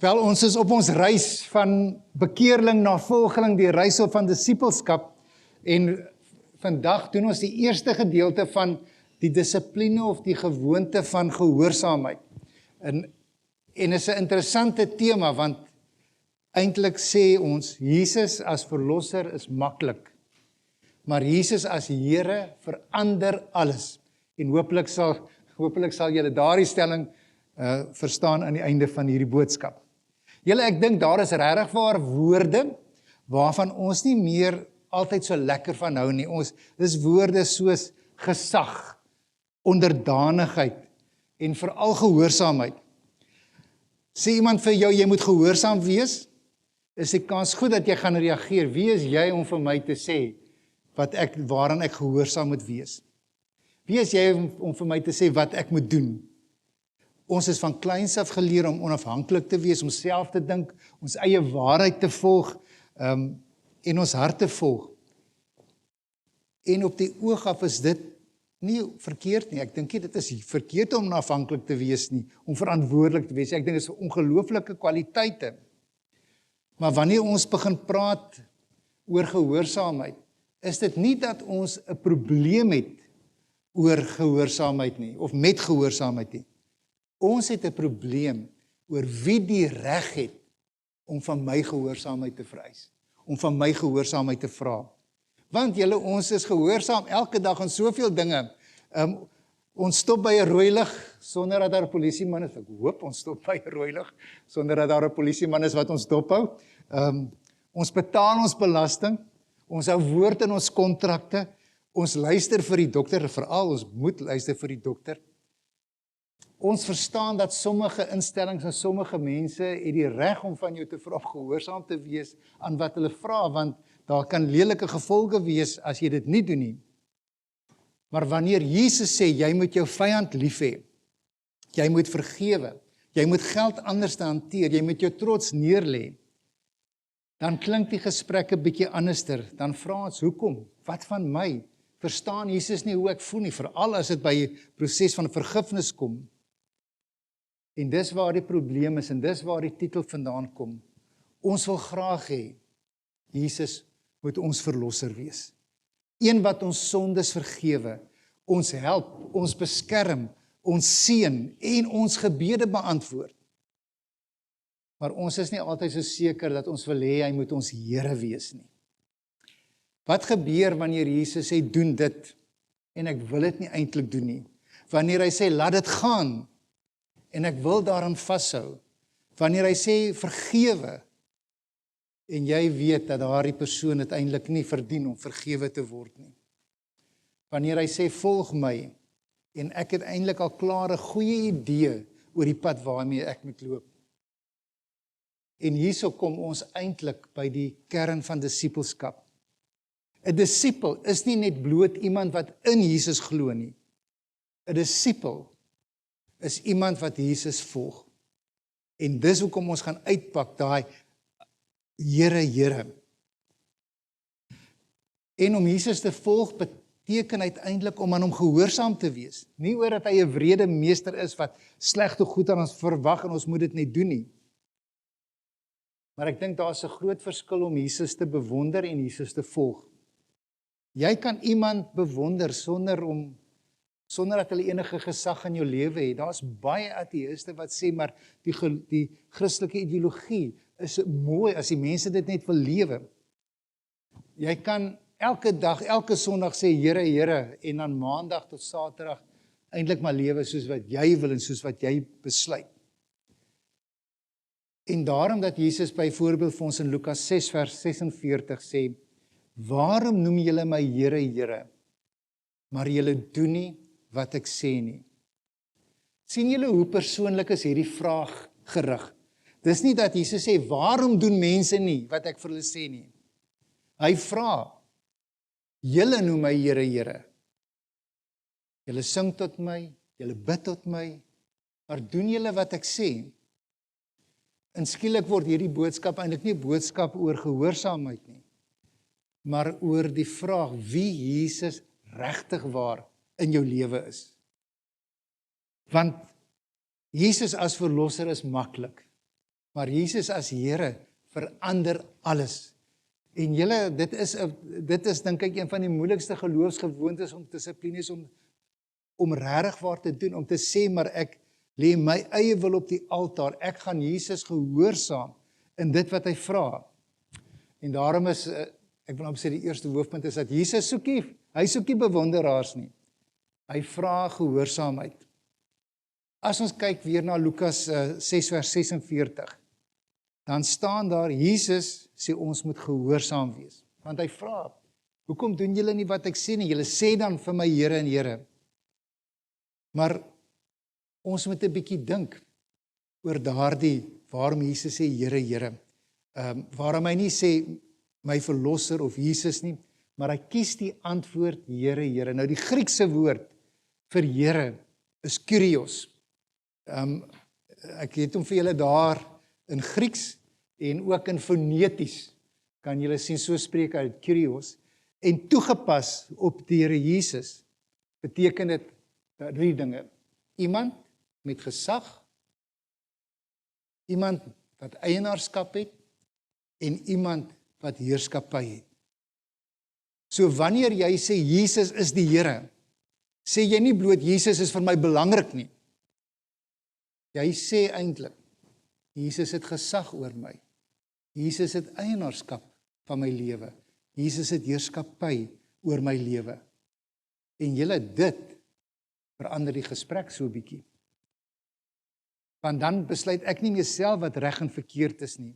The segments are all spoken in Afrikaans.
Wel, ons is op ons reis van bekeerling na volgeling, die reis van disippelskap, en vandag doen ons die eerste gedeelte van die dissipline of die gewoonte van gehoorsaamheid. En is 'n interessante tema, want eintlik sê ons, Jesus as verlosser is maklik, maar Jesus as Here verander alles. En hopelik sal julle daardie stelling verstaan aan die einde van hierdie boodskap. Julle, ek dink daar is regtig waar woorde waarvan ons nie meer altyd so lekker van hou nie. Dis woorde soos gesag, onderdanigheid en veral gehoorsaamheid. Sê iemand vir jou, jy moet gehoorsaam wees, is die kans goed dat jy gaan reageer. Wie is jy om vir my te sê waaraan ek gehoorsaam moet wees? Wie is jy om vir my te sê wat ek moet doen? Ons is van kleins af geleer om onafhanklik te wees, om self te dink, ons eie waarheid te volg, en ons hart te volg. En op die oog af is dit nie verkeerd nie. Ek dink nie dit is verkeerd om onafhanklik te wees nie, om verantwoordelik te wees. Ek dink dit is ongelooflike kwaliteite. Maar wanneer ons begin praat oor gehoorsaamheid, is dit nie dat ons 'n probleem het oor gehoorsaamheid nie, of met gehoorsaamheid nie. Ons het 'n probleem oor wie die reg het om van my gehoorsaamheid te vereis, om van my gehoorsaamheid te vra. Want julle, ons is gehoorsaam elke dag aan soveel dinge. Ons stop by 'n rooi lig sonder dat daar 'n polisieman is. Ek hoop ons stop by 'n rooi lig sonder dat daar 'n polisieman is wat ons dophou. Ons betaal ons belasting, ons hou woord in ons kontrakte, ons luister vir die dokter, veral ons moet luister vir die dokter. Ons verstaan dat sommige instellings en sommige mense het die reg om van jou te vra om gehoorsaam te wees aan wat hulle vra, want daar kan lelike gevolge wees as jy dit nie doen nie. Maar wanneer Jesus sê, jy moet jou vyand lief hê, jy moet vergewe, jy moet geld anders hanteer, jy moet jou trots neerlê, dan klink die gesprek 'n bietjie anderster. Dan vra ons, hoekom? Wat van my? Verstaan Jesus nie hoe ek voel nie, veral as dit by 'n proses van vergifnis kom. En dis waar die probleem is, en dis waar die titel vandaan kom. Ons wil graag hê, Jesus moet ons verlosser wees. Een wat ons sondes vergewe, ons help, ons beskerm, ons seën en ons gebede beantwoord. Maar ons is nie altyd so seker dat ons wil hê hy moet ons Here wees nie. Wat gebeur wanneer Jesus sê, doen dit, en ek wil dit nie eintlik doen nie? Wanneer hy sê, laat dit gaan, en ek wil daaraan vashou? Wanneer hy sê, vergewe, en jy weet dat daardie persoon uiteindelik nie verdien om vergewe te word nie. Wanneer hy sê, volg my, en ek het eintlik al klaar 'n goeie idee oor die pad waarmee ek moet loop. En hierso kom ons eintlik by die kern van disippelskap. 'n Disipel is nie net bloot iemand wat in Jesus glo nie. 'n Disipel is iemand wat Jesus volg. En dis hoekom ons gaan uitpak daai Here, Here. En om Jesus te volg beteken uiteindelik om aan hom gehoorsaam te wees. Nie oor dat hy 'n wrede meester is wat slegte goed aan ons verwag en ons moet dit net doen nie. Maar ek dink daar's 'n groot verskil om Jesus te bewonder en Jesus te volg. Jy kan iemand bewonder sonder dat hulle enige gesag in jou lewe het. Daar's baie ateïste wat sê, maar die Christelike ideologie is mooi as die mense dit net wil lewe. Jy kan elke dag, elke Sondag sê, Here, Here, en dan Maandag tot Saterdag eintlik maar lewe soos wat jy wil en soos wat jy besluit. En daarom dat Jesus byvoorbeeld vir ons in Lukas 6 vers 46 sê, waarom noem julle my Here, Here, maar julle doen nie wat ek sê nie? Sien julle hoe persoonlik is hierdie vraag gerig? Dis nie dat Jesus sê, waarom doen mense nie wat ek vir hulle sê nie? Hy vra, julle noem my Here, Here. Julle sing tot my, julle bid tot my, maar doen julle wat ek sê? En skielik word hierdie boodskap eintlik nie 'n boodskap oor gehoorsaamheid nie, maar oor die vraag wie Jesus regtig waar in jou lewe is. Want Jesus as verlosser is maklik. Maar Jesus as Here verander alles. En julle, dit is dink ek een van die moeilikste geloofsgewoontes om dissipline is om regtig waar te doen, om te sê, maar ek lê my eie wil op die altaar, ek gaan Jesus gehoorsaam in dit wat hy vra. En daarom is, ek wil sê die eerste hoofpunt is dat Jesus hy soek nie bewonderaars nie. Hy vra gehoorsaamheid. As ons kyk weer na Lukas 6 vers 46, dan staan daar, Jesus sê ons moet gehoorsaam wees. Want hy vra, hoekom doen julle nie wat ek sê nie? Julle sê dan vir my Here en Here. Maar ons moet 'n bietjie dink oor waarom Jesus sê Here, Here. Waarom hy nie sê my verlosser of Jesus nie, maar hy kies die antwoord Here, Here. Nou die Griekse woord vir Here is Kyrios. Ek het hom vir julle daar in Grieks en ook in foneties kan julle sien, so spreek uit Kyrios, en toegepas op die Here Jesus beteken dit 3 dinge. Iemand met gesag, iemand wat eienaarskap het en iemand wat heerskappy het. So wanneer jy sê Jesus is die Here, sê jy nie bloot Jesus is vir my belangrik nie. Jy sê eintlik Jesus het gesag oor my. Jesus het eienaarskap van my lewe. Jesus het heerskappy oor my lewe. En julle, dit verander die gesprek so 'n bietjie. Want dan besluit ek nie meer self wat reg en verkeerd is nie.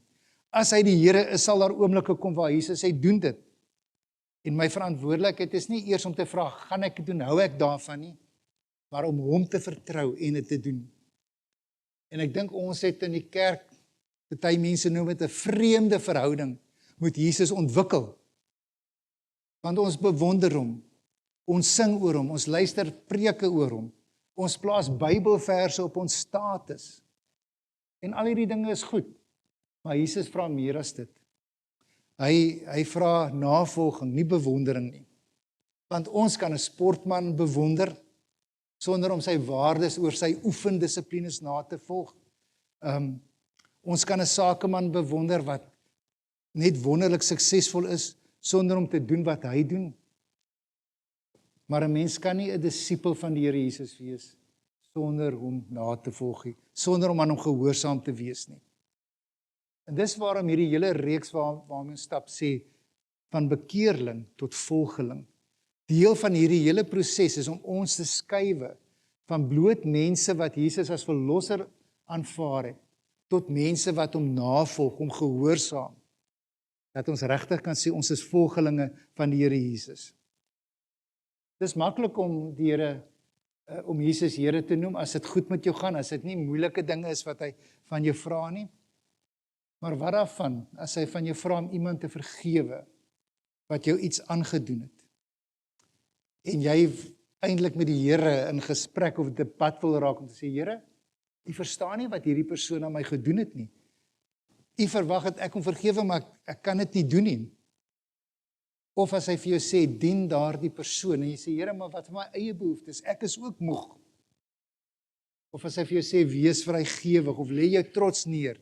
As hy die Here is, sal daar oomblikke kom waar Jesus sê, doen dit. En my verantwoordelikheid is nie eers om te vra, gaan ek dit doen, hou ek daarvan nie, maar om hom te vertrou en dit te doen. En ek dink ons het in die kerk, party mense noem dit 'n vreemde verhouding met Jesus ontwikkel. Want ons bewonder hom, ons sing oor hom, ons luister preke oor hom, ons plaas Bybelverse op ons status. En al hierdie dinge is goed, maar Jesus vra meer as dit. Hy vra navolging, nie bewondering nie. Want ons kan 'n sportman bewonder, sonder om sy waardes oor sy oefendissiplines na te volg. Ons kan 'n sakeman bewonder wat net wonderlik suksesvol is, sonder om te doen wat hy doen. Maar 'n mens kan nie 'n disipel van die Here Jesus wees, sonder hom na te volg nie, sonder om aan hom gehoorsaam te wees nie. En dis waarom hierdie hele reeks waarmee ons stap sê, van bekeerling tot volgeling. Deel van hierdie hele proses is om ons te skuwe van bloot mense wat Jesus as verlosser aanvaar het, tot mense wat hom navolg, hom gehoorsaam. Dat ons regtig kan sê ons is volgelinge van die Here Jesus. Dis maklik om die Here, om Jesus Here te noem as dit goed met jou gaan, as dit nie moeilike dinge is wat hy van jou vra nie. Maar wat daarvan as hy van jou vra om iemand te vergewe wat jou iets aangedoen het? En jy eintlik met die Here in gesprek of debat wil raak om te sê, Here, U verstaan nie wat hierdie persoon aan my gedoen het nie. U verwag dat ek hom vergewe, maar ek kan dit nie doen nie. Of as hy vir jou sê, dien daardie persoon, en jy sê, Here, maar wat vir my eie behoeftes, ek is ook moeg. Of as hy vir jou sê, wees vrygewig, of lê jou trots neer.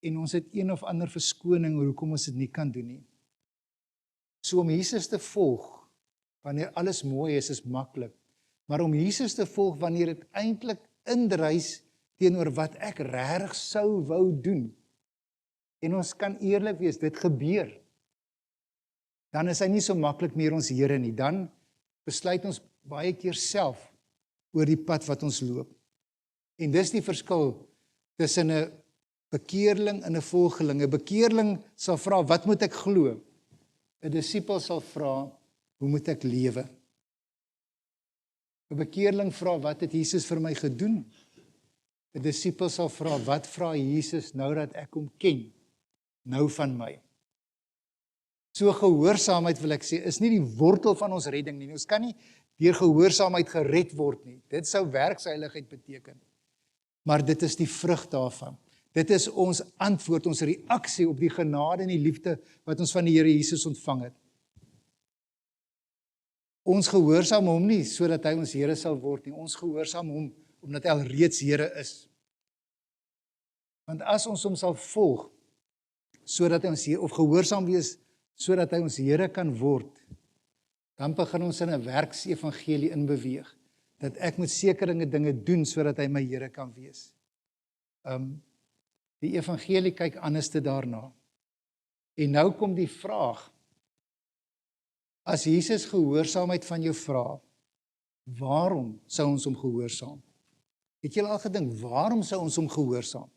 En ons het een of ander verskoning oor hoekom ons dit nie kan doen nie. So om Jesus te volg, wanneer alles mooi is maklik. Maar om Jesus te volg, wanneer dit eintlik indrys teenoor wat ek regtig sou wou doen, en ons kan eerlik wees, dit gebeur, dan is hy nie so maklik meer ons Here nie. Dan besluit ons baie keer self oor die pad wat ons loop. En dis die verskil tussen 'n bekeerling en 'n volgeling. 'n Bekeerling sal vra, wat moet ek glo? 'n Disipel sal vra, hoe moet ek lewe? 'n Bekeerling vra, wat het Jesus vir my gedoen? 'n Disipel sal vra, wat vra Jesus nou dat ek hom ken, nou van my? So gehoorsaamheid, wil ek sê, is nie die wortel van ons redding nie. Ons kan nie deur gehoorsaamheid gered word nie. Dit sou werksheiligheid beteken. Maar dit is die vrug daarvan. Dit is ons antwoord, ons reaksie op die genade en die liefde wat ons van die Here Jesus ontvang het. Ons gehoorsaam hom nie sodat hy ons Here sal word nie. Ons gehoorsaam hom omdat hy al reeds Here is. Want as ons hom sal volg, sodat hy ons of gehoorsaam wees, sodat hy ons Here kan word, dan begin ons in 'n werksevangelie inbeweeg, dat ek moet sekere dinge doen, sodat hy my Here kan wees. Die evangelie kyk anders te daarna. En nou kom die vraag, as Jesus gehoorsaamheid van jou vra, waarom sou ons hom gehoorsaam? Het julle al gedink, waarom sou ons hom gehoorsaam?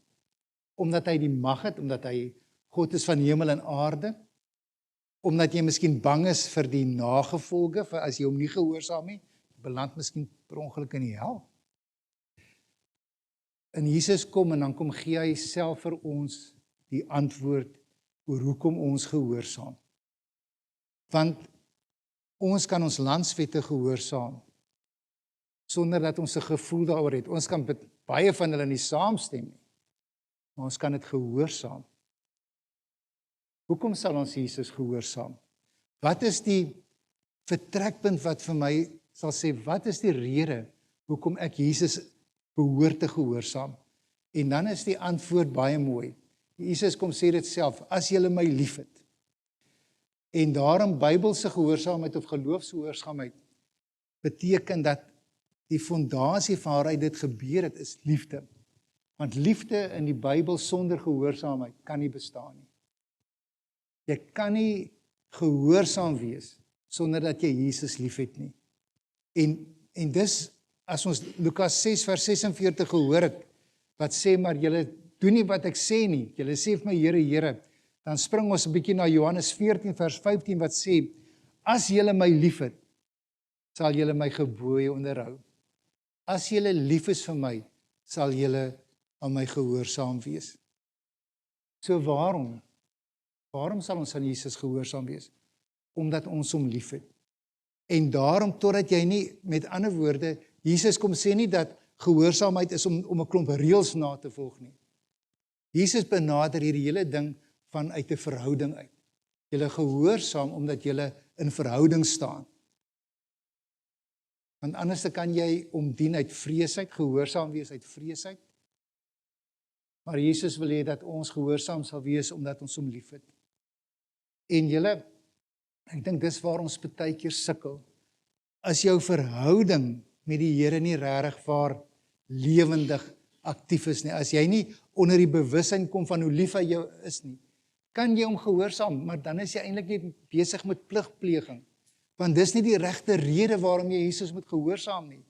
Omdat hy die mag het, omdat hy God is van hemel en aarde, omdat jy miskien bang is vir die nagevolge, vir as jy hom nie gehoorsaam nie, beland miskien per ongeluk in die hel. En Jesus kom en dan kom gee hy self vir ons die antwoord oor hoekom ons gehoorsaam. Want ons kan ons landswette gehoorsaam, sonder dat ons 'n gevoel daaroor het. Ons kan baie van hulle nie saamstem nie, maar ons kan dit gehoorsaam. Hoekom sal ons Jesus gehoorsaam? Wat is die vertrekpunt wat vir my sal sê, wat is die rede hoekom ek Jesus behoort te gehoorsaam? En dan is die antwoord baie mooi. Jesus kom sê dit self, as julle my liefhet. En daarom Bybelse gehoorsaamheid of geloofsgehoorsaamheid beteken dat die fondasie waaruit dit gebeur het, is liefde. Want liefde in die Bybel sonder gehoorsaamheid kan nie bestaan nie. Jy kan nie gehoorsaam wees sonder dat jy Jesus liefhet nie. En dis, as ons Lukas 6 vers 46 gehoor het, wat sê, maar julle doen nie wat ek sê nie, julle sê vir my Here, Here, dan spring ons 'n bietjie na Johannes 14 vers 15 wat sê, as julle my liefhet, sal julle my gebooie onderhou. As julle lief is vir my, sal julle aan my gehoorsaam wees. So waarom sal ons aan Jesus gehoorsaam wees? Omdat ons hom liefhet. En daarom, totdat jy nie, met ander woorde, Jesus kom sê nie dat gehoorsaamheid is om 'n klomp reëls na te volg nie. Jesus benader hierdie hele ding vanuit 'n verhouding uit. Julle gehoorsaam omdat julle in verhouding staan. Want anders kan jy omdien uit vreesheid, gehoorsaam wees uit vreesheid. Maar Jesus wil hê dat ons gehoorsaam sal wees omdat ons hom liefhet. En julle, ek dink dis waar ons baie keer sukkel. As jou verhouding met die Here nie regtig waar lewendig aktief is nie, as jy nie onder die bewussyn kom van hoe lief hy jou is nie, kan jy hom gehoorsaam, maar dan is jy eintlik nie besig met pligpleging. Want dis nie die regte rede waarom jy Jesus moet gehoorsaam nie.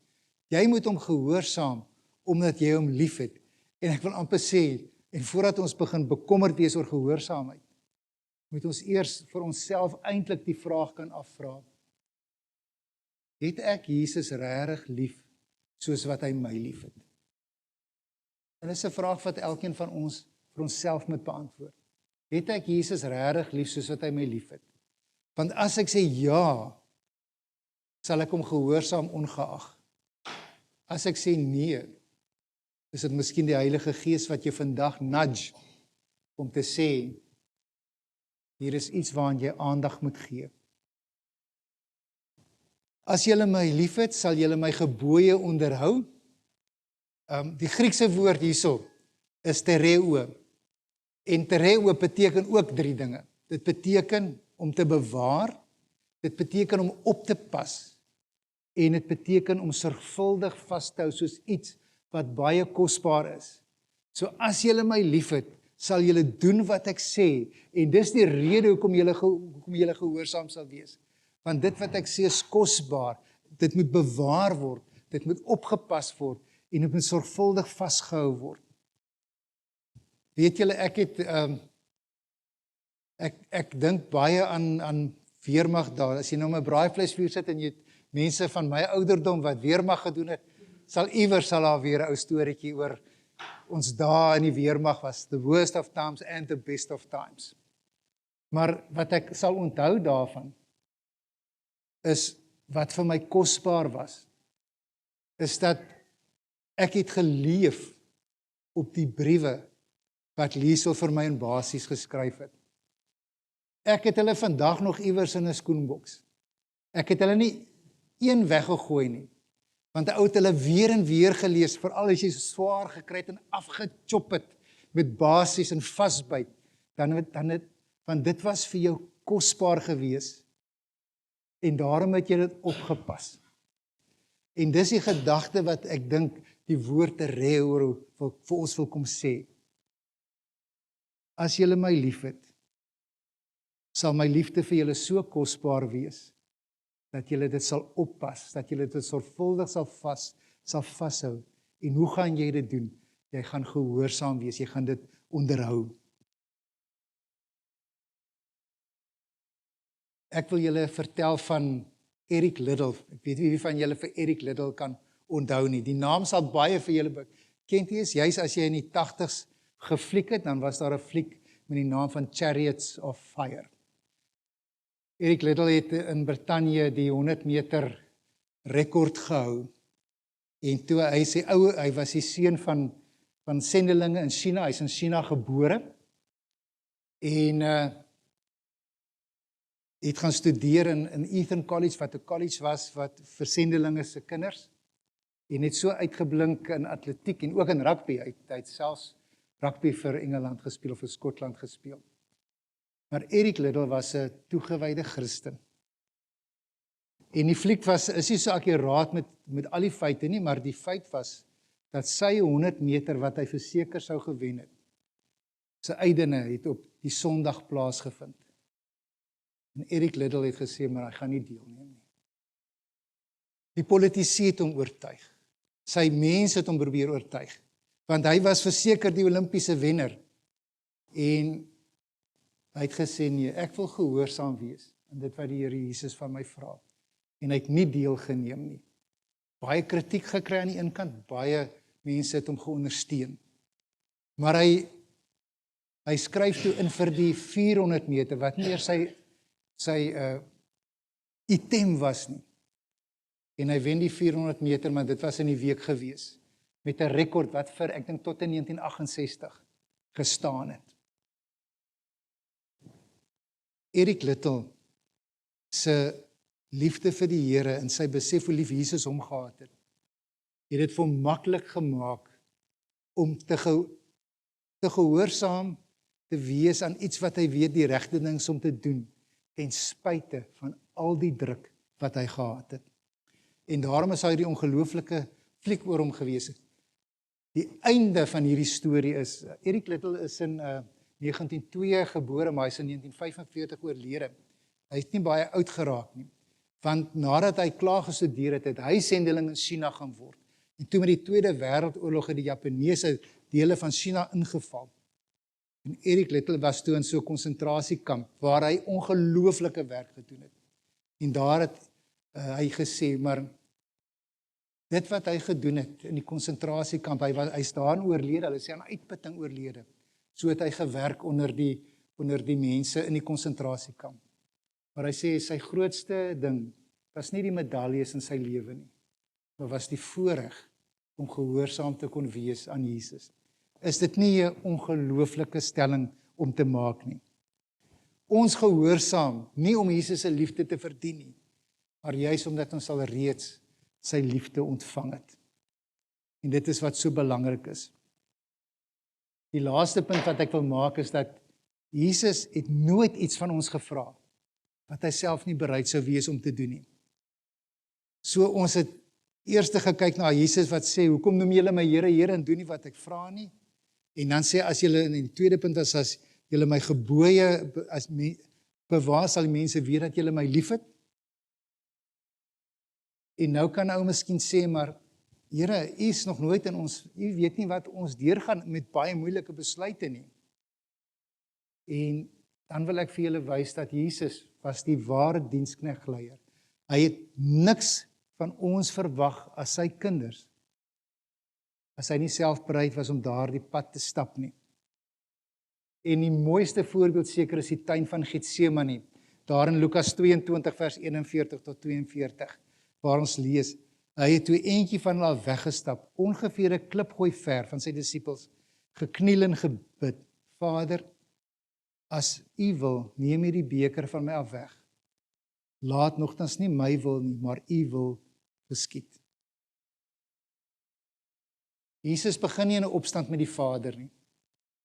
Jy moet hom gehoorsaam omdat jy hom liefhet. En ek wil amper sê, en voordat ons begin bekommerd wees oor gehoorsaamheid, moet ons eers vir onsself eintlik die vraag kan afvra. Het ek Jesus regtig lief soos wat hy my liefhet? En dis 'n vraag wat elkeen van ons vir onsself moet beantwoord. Het ek Jesus regtig lief soos wat hy my liefhet? Want as ek sê ja, sal ek hom gehoorsaam ongeag. As ek sê nee, is dit miskien die Heilige Gees wat jy vandag nudge om te sê, hier is iets waaraan jy aandag moet gee. As julle my liefhet, sal julle my gebooie onderhou. Die Griekse woord hierso is tereo. En tereo beteken ook 3 dinge. Dit beteken om te bewaar, dit beteken om op te pas, en dit beteken om sorgvuldig vas te hou soos iets wat baie kosbaar is. So as julle my liefhet, sal julle doen wat ek sê, en dis die rede hoekom julle gehoorsaam sal wees. Want dit wat ek sê is kosbaar, dit moet bewaar word, dit moet opgepas word, en dit moet sorgvuldig vasgehou word. Weet julle, ek dink baie aan weermag daar. As jy nou 'n braaivleisvuur sit en jy het mense van my ouderdom wat weermag gedoen het, sal daar weer 'n ou storieetjie oor ons dae in die weermag was, the worst of times and the best of times. Maar wat ek sal onthou daarvan, is wat vir my kosbaar was, is dat ek het geleef op die briewe wat Liesel vir my in basies geskryf het. Ek het hulle vandag nog iewers in 'n skoenboks. Ek het hulle nie een weggegooi nie, want 'n ou het hulle weer en weer gelees, veral as jy so swaar gekry het en afgechop het, met basies en vasbyt, want dit was vir jou kosbaar gewees, en daarom het jy dit opgepas. En dis die gedagte wat ek dink die woord tereo vir ons wil kom sê. As julle my liefhet, sal my liefde vir julle so kosbaar wees, dat julle dit sal oppas, dat julle dit sorgvuldig sal vashou. En hoe gaan jy dit doen? Jy gaan gehoorsaam wees, jy gaan dit onderhou. Ek wil julle vertel van Eric Liddell. Ek weet nie wie van julle vir Eric Liddell kan onthou nie. Die naam sal baie vir julle bekend wees. Juis as jy in die 80s gefliek het, dan was daar 'n fliek met die naam van Chariots of Fire. Eric Liddell het in Brittanje die 100 meter rekord gehou. En toe hy was die seun van sendelinge in China, hy's in China gebore. En het gaan studeer in Eton College, wat 'n college was wat vir sendelinge se kinders. En het so uitgeblink in atletiek en ook in rugby. Hy het selfs rugby vir Engeland gespeel of vir Skotland gespeel. Maar Eric Liddell was 'n toegewyde Christen. En die fliek is nie so akkuraat met al die feite nie, maar die feit was dat sy 100 meter wat hy verseker sou gewen het, sy eindene het op die Sondag plaasgevind. En Eric Liddell het gesê, maar hy gaan nie deelneem nie. Die politici het hom oortuig. Sy mense het hom probeer oortuig. Want hy was verseker die Olimpiese wenner. En hy het gesê, nee, ek wil gehoorsaam wees aan dit wat die Here Jesus van my vra. En hy het nie deelgeneem nie. Baie kritiek gekry aan die een kant, baie mense het hom geondersteun. Maar hy skryf toe in vir die 400 meter, wat nie eers sy item was nie. En hy wen die 400 meter, maar dit was in die week gewees, met 'n rekord wat vir, ek dink tot in 1968 gestaan het. Eric Liddell se liefde vir die Here en sy besef hoe lief Jesus hom gehad het dit vir hom maklik gemaak om te gehoorsaam te wees aan iets wat hy weet die regte ding is om te doen, ten spyte van al die druk wat hy gehad het. En daarom is hy die ongelooflike fliek oor hom gewees het. Die einde van hierdie storie is, Eric Liddell is in 1902 gebore, maar hy is in 1945 oorlede. Hy is nie baie oud geraak nie. Want nadat hy klaar gestudeer het, het hy sendeling in China gaan word. En toe met die Tweede Wêreldoorlog het die Japaneese dele van China ingeval. En Eric Liddell was toe in so 'n konsentrasiekamp, waar hy ongelooflike werk gedoen het. En daar het hy gesê, maar dit wat hy gedoen het in die konsentrasiekamp, hy's daarin oorlede, hulle sê aan uitputting oorlede. So het hy gewerk onder die mense in die konsentrasiekamp. Maar hy sê, sy grootste ding was nie die medaljes in sy lewe nie, maar was die voorreg om gehoorsaam te kon wees aan Jesus. Is dit nie 'n ongelooflike stelling om te maak nie? Ons gehoorsaam, nie om Jesus se liefde te verdien nie, maar juis omdat ons al reeds sy liefde ontvang het. En dit is wat so belangrik is. Die laaste punt wat ek wil maak is dat Jesus het nooit iets van ons gevra wat hy self nie bereid sou wees om te doen nie. So ons het eers gekyk na Jesus wat sê, hoekom noem julle my Here, Here, en doen nie wat ek vra nie? En dan sê, as julle in die tweede punt was, as julle my gebooie bewaar, sal die mense weet dat julle my liefhet. En nou kan ou miskien sê, maar Here, U is nog nooit in ons, U weet nie wat ons deurgaan met baie moeilike besluite nie. En dan wil ek vir julle wys dat Jesus was die ware diensknegleier. Hy het niks van ons verwag as sy kinders, as hy nie self bereid was om daardie pad te stap nie. En die mooiste voorbeeld seker is die tuin van Getsemane, daar in Lukas 22 vers 41 tot 42, waar ons lees, hy het toe eentjie van hulle af weggestap, ongeveer 'n klipgooi ver van sy disippels, gekniel en gebid, Vader, as U wil, neem hierdie beker van my af weg. Laat nogtans nie my wil nie, maar U wil geskied. Jesus begin nie in 'n opstand met die Vader nie.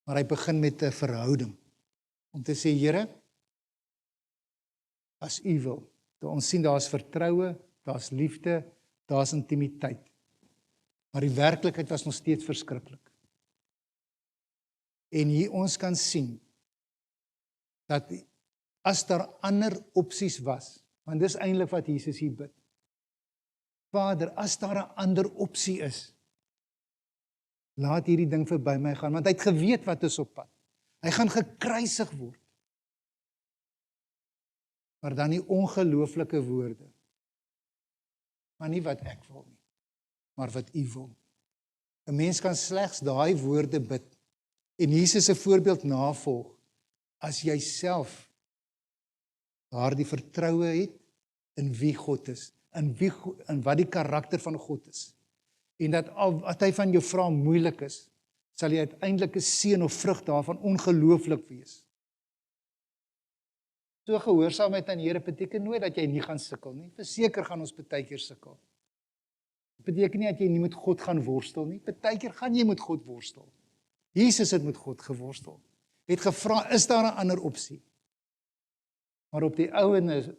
Maar hy begin met 'n verhouding. Om te sê, Here, as U wil. Ons sien daar's vertroue, daar's liefde, daar's intimiteit. Maar die werklikheid was nog steeds verskriklik. En hier ons kan sien dat as daar ander opsies was, want dis eintlik wat Jesus hier bid. Vader, as daar 'n ander opsie is, laat hierdie ding verby my gaan, want hy het geweet wat is op pad. Hy gaan gekruisig word. Maar dan die ongelooflike woorde. Maar nie wat ek wil nie, maar wat U wil. 'n Mens kan slegs daai woorde bid en Jesus se voorbeeld navolg as jy self daardie vertroue het in wie God is, in wat die karakter van God is. En dat al wat hy van jou vra moeilik is, sal jy uiteindelik 'n seën of vrug daarvan ongelooflik wees. So gehoorsaamheid aan die Here beteken nooit dat jy nie gaan sukkel nie. Verseker gaan ons baie keer sukkel. Dit beteken nie dat jy nie met God gaan worstel nie. Baie keer gaan jy met God worstel. Jesus het met God geworstel. Het gevra, is daar 'n ander opsie? Maar op die ouene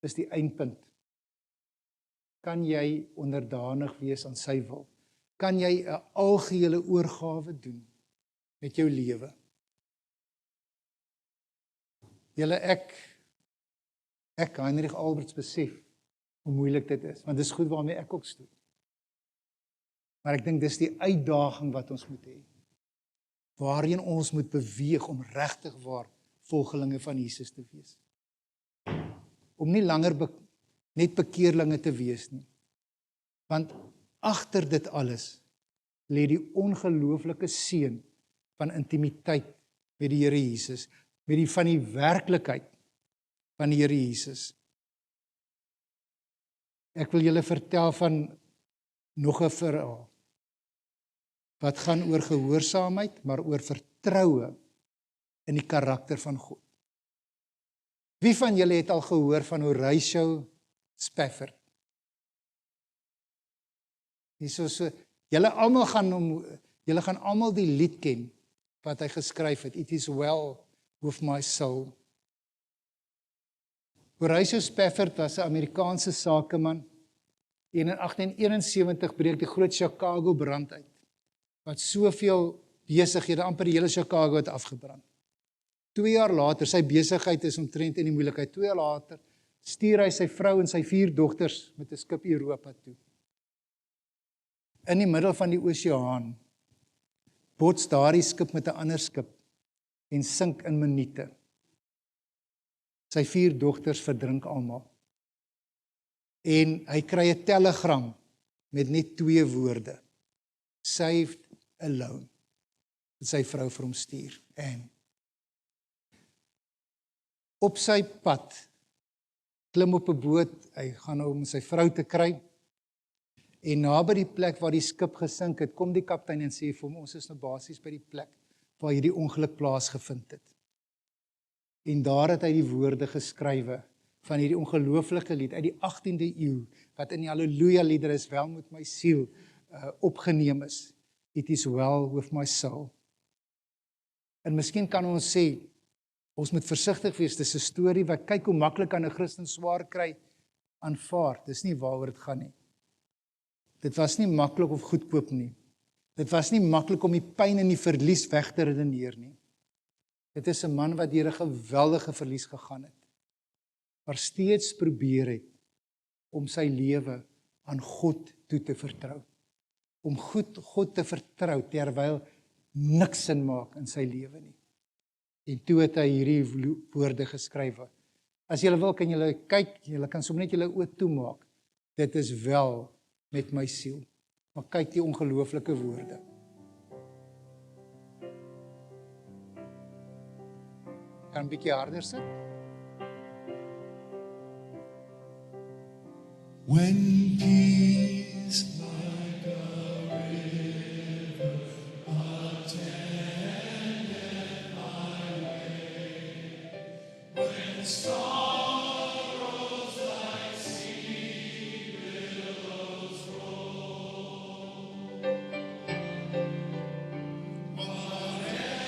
is die eindpunt. Kan jy onderdanig wees aan sy wil? Kan jy 'n algehele oorgawe doen met jou lewe? Julle, ek Heinrich Alberts besef hoe moeilik dit is, want dis goed waarmee ek ook stoot. Maar ek dink dis die uitdaging wat ons moet hê, waarheen ons moet beweeg om regtig waar volgelinge van Jesus te wees. Om nie langer net bekeerlinge te wees nie. Want agter dit alles lê die ongelooflike seën van intimiteit met die Here Jesus, met die van die werklikheid van die Here Jesus. Ek wil julle vertel van nog 'n verhaal wat gaan oor gehoorsaamheid, maar oor vertroue in die karakter van God. Wie van julle het al gehoor van Horatio Spafford? Julle gaan almal die lied ken wat hy geskryf het, It is well with my soul. Horatio Spafford was 'n Amerikaanse sakeman en in 1871 breek die groot Chicago brand uit, wat soveel besighede, amper die hele Chicago het afgebrand. 2 jaar later, sy besigheid is omtrent in die moeilikheid, 2 jaar later, stuur hy sy vrou en sy 4 dogters met 'n skip Europa toe. In die middel van die oseaan bots daardie skip met 'n ander skip en sink in minute. Sy 4 dogters verdrink almal. En hy kry 'n telegram met net 2 woorde. Saved alone. Dit sy vrou vir hom stuur. En op sy pad, klim op 'n boot, hy gaan nou om sy vrou te kry, en naby die plek waar die skip gesink het, kom die kaptein en sê vir hom, ons is nou basies by die plek waar hierdie ongeluk plaasgevind het. En daar het hy die woorde geskrywe van hierdie ongelooflike lied uit die 18de eeu, wat in die Halleluja liedere is, wel met my siel opgeneem is. It is well with my soul. En miskien kan ons sê, ons moet versigtig wees, dis 'n storie wat kyk hoe maklik kan 'n Christen swaar kry aanvaar. Dis nie waaroor dit gaan nie. Dit was nie maklik of goedkoop nie. Dit was nie maklik om die pyn en die verlies weg te redeneer nie. Dit is 'n man wat deur 'n geweldige verlies gegaan het, maar steeds probeer het om sy lewe aan God toe te vertrou. Om God te vertrou terwyl niks sin maak in sy lewe nie. En toe het hy hierdie woorde geskryf. As julle wil, kan julle kyk, julle kan sommer net julle oë toemaak. Dit is wel met my siel. Maar kyk die ongelooflike woorde. Kan 'n bietjie harder sit? When peace like a river attendeth my way, when sorrows like sea billows roll, whatever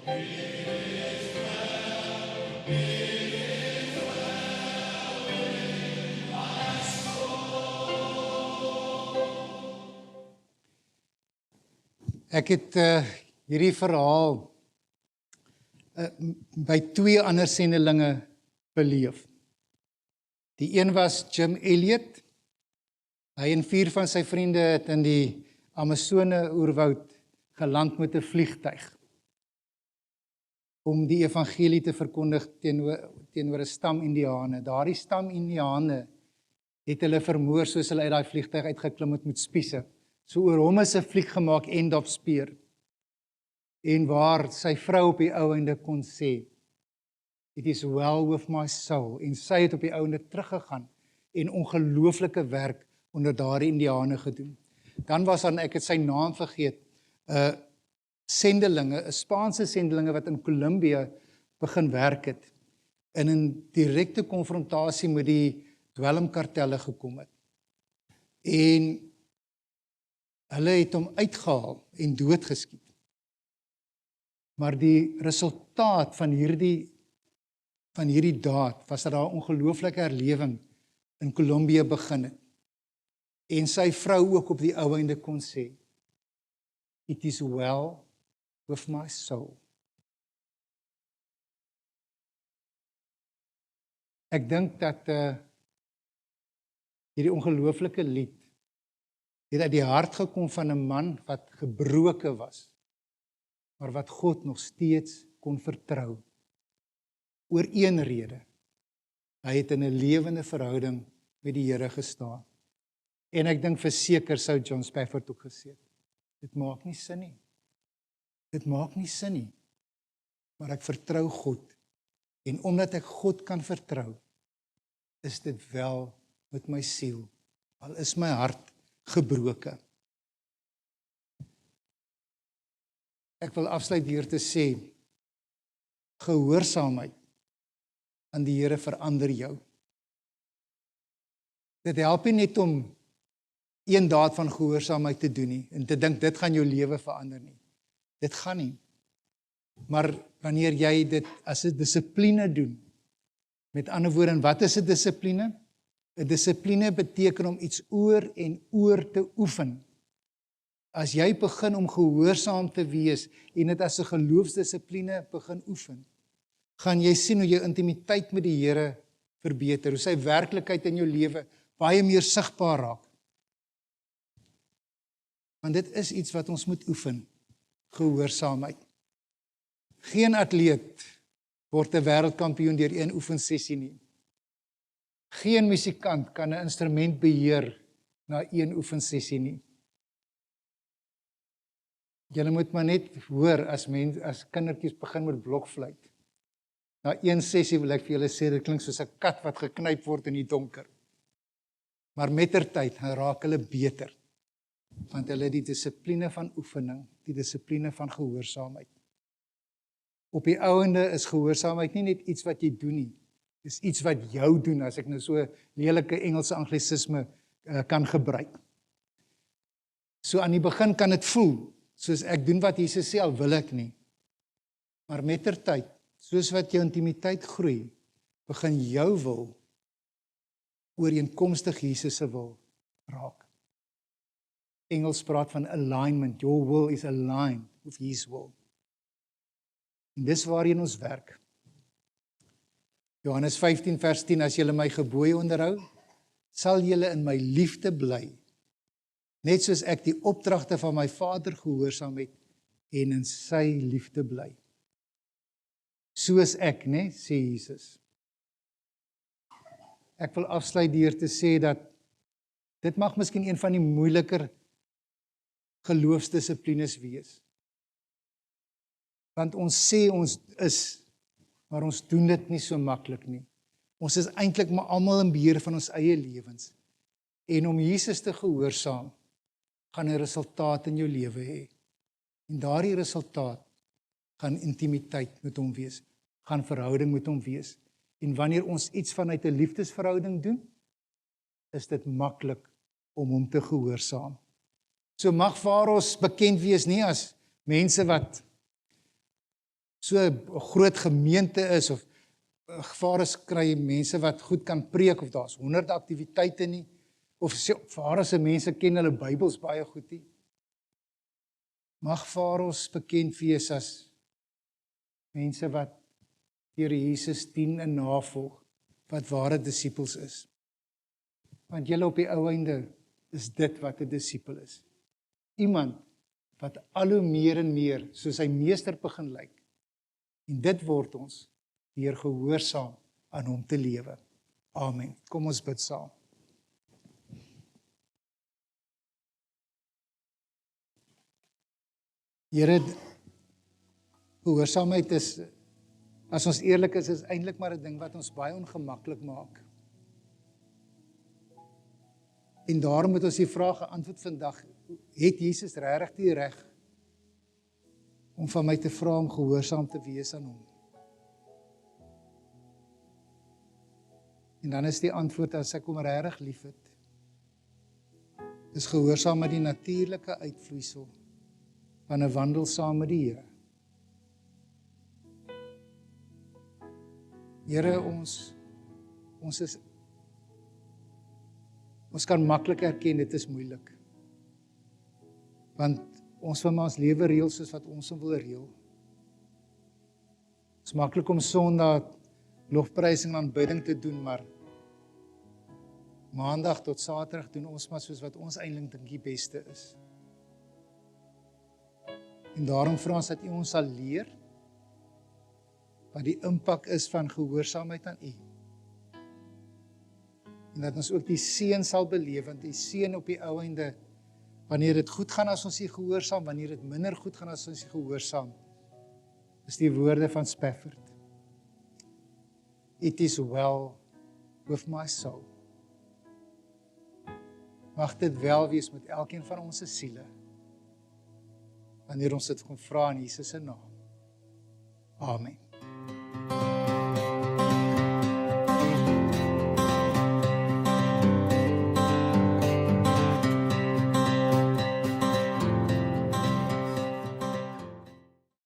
Ek het hierdie verhaal by 2 ander sendelinge beleef. Die een was Jim Elliot. Hy en 4 van sy vriende het in die Amazone oerwoud geland met 'n vliegtuig om die evangelie te verkondig teenoor 'n stam Indiane. Daardie stam Indiane het hulle vermoor soos hulle uit daai vliegtuig uitgeklim het met spiese. So oor hom is 'n fliek gemaak, End of Spear. En waar sy vrou op die ou einde kon sê, "It is well with my soul." En sy het op die ou einde teruggegaan en ongelooflike werk onder daardie Indiane gedoen. Dan was dan, ek het sy naam vergeet, 'n sendelinge, 'n Spaanse sendelinge wat in Kolumbia begin werk het en in direkte konfrontasie met die dwelmkartelle gekom het. En hulle het hom uitgehaal en doodgeskiet. Maar die resultaat van hierdie daad was dat daar 'n ongelooflike herlewing in Kolumbia begin het. En sy vrou ook op die ou einde kon sê, "It is well with my soul." Ek dink dat hierdie ongelooflike lied het uit die hart gekom van 'n man wat gebroken was, maar wat God nog steeds kon vertrou. Oor een rede. Hy het in 'n lewende verhouding met die Here gestaan. En ek dink verseker sou John Spafford ook gesê het, dit maak nie sin nie. Dit maak nie sin nie. Maar ek vertrou God. En omdat ek God kan vertrou, is dit wel met my siel. Al is my hart gebroken. Ek wil afsluit deur te sê, gehoorsaamheid aan die Here verander jou. Dit help nie net om een daad van gehoorsaamheid te doen nie, en te dink dit gaan jou lewe verander nie. Dit gaan nie. Maar wanneer jy dit as 'n dissipline doen, met ander woorde, wat is 'n dissipline? 'n Dissipline beteken om iets oor en oor te oefen. As jy begin om gehoorsaam te wees en dit as 'n geloofsdissipline begin oefen, gaan jy sien hoe jou intimiteit met die Here verbeter, hoe sy werklikheid in jou lewe baie meer sigbaar raak. Want dit is iets wat ons moet oefen, gehoorsaamheid. Geen atleet word 'n wêreldkampioen deur een oefensessie nie. Geen musikant kan 'n instrument beheer na een oefensessie nie. Julle moet maar net hoor as kindertjies begin met blokfluit. Na een sessie wil ek vir julle sê, dit klink soos 'n kat wat geknyp word in die donker. Maar mettertyd raak hulle beter, want hulle het die dissipline van oefening, die dissipline van gehoorsaamheid. Op die ouende is gehoorsaamheid nie net iets wat jy doen nie, dis iets wat jou doen, as ek nou so lelike Engelse anglisisme kan gebruik. So aan die begin kan dit voel, soos ek doen wat Jesus sê, al wil ek nie. Maar mettertyd, soos wat jou intimiteit groei, begin jou wil ooreenkomstig Jesus se wil raak. Engels praat van alignment. Your will is aligned with His will. En dis waarheen ons werk. Johannes 15 vers 10, as julle my gebooie onderhou, sal julle in my liefde bly, net soos ek die opdragte van my Vader gehoorsaam het en in sy liefde bly. Soos ek, né, sê Jesus. Ek wil afsluit deur te sê dat dit mag miskien een van die moeiliker geloofsdissiplines wees. Want ons sê ons is, maar ons doen dit nie so maklik nie. Ons is eintlik maar almal in beheer van ons eie lewens. En om Jesus te gehoorsaam, gaan 'n resultaat in jou lewe hê. En daardie resultaat gaan intimiteit met hom wees, gaan verhouding met hom wees. En wanneer ons iets vanuit 'n liefdesverhouding doen, is dit maklik om hom te gehoorsaam. So mag vir ons bekend wees nie as mense wat so 'n groot gemeente is, of gevaar is kry mense wat goed kan preek, of daar's 100 aktiwiteite nie, of Farao mense ken hulle Bybels baie goed nie. Mag Farao bekend wees as mense wat deur Jesus dien en navolg, wat ware disippels is. Want julle op die ou einde is dit wat 'n disipel is. Iemand wat al hoe meer en meer soos sy meester begin lyk. En dit word ons deur gehoorsaam aan hom te lewe. Amen. Kom ons bid saam. Here, gehoorsaamheid is, as ons eerlik is eintlik maar 'n ding wat ons baie ongemaklik maak. En daarom moet ons die vraag geantwoord vandag, het Jesus regtig die reg om van my te vra om gehoorsaam te wees aan hom? En dan is die antwoord, as ek hom regtig liefhet, is gehoorsaam met die natuurlike uitvloeisel van 'n wandel saam met die Here. Here, ons kan maklik erken, dit is moeilik. Want ons wil maar ons lewe reël soos wat ons hom wil reël. Het is maklik om Sondag lofprysing en aanbidding te doen, maar Maandag tot Saterdag doen ons maar soos wat ons eintlik dink die beste is. En daarom vra ons dat U ons sal leer wat die impak is van gehoorsaamheid aan U. En dat ons ook die seën sal beleef, want die seën op die ou einde, wanneer dit goed gaan as ons U gehoorsaam, wanneer dit minder goed gaan as ons U gehoorsaam, is die woorde van Spafford. It is well with my soul. Mag dit wel wees met elkeen van ons se siele, wanneer ons dit kom vra in Jesus se naam. Amen.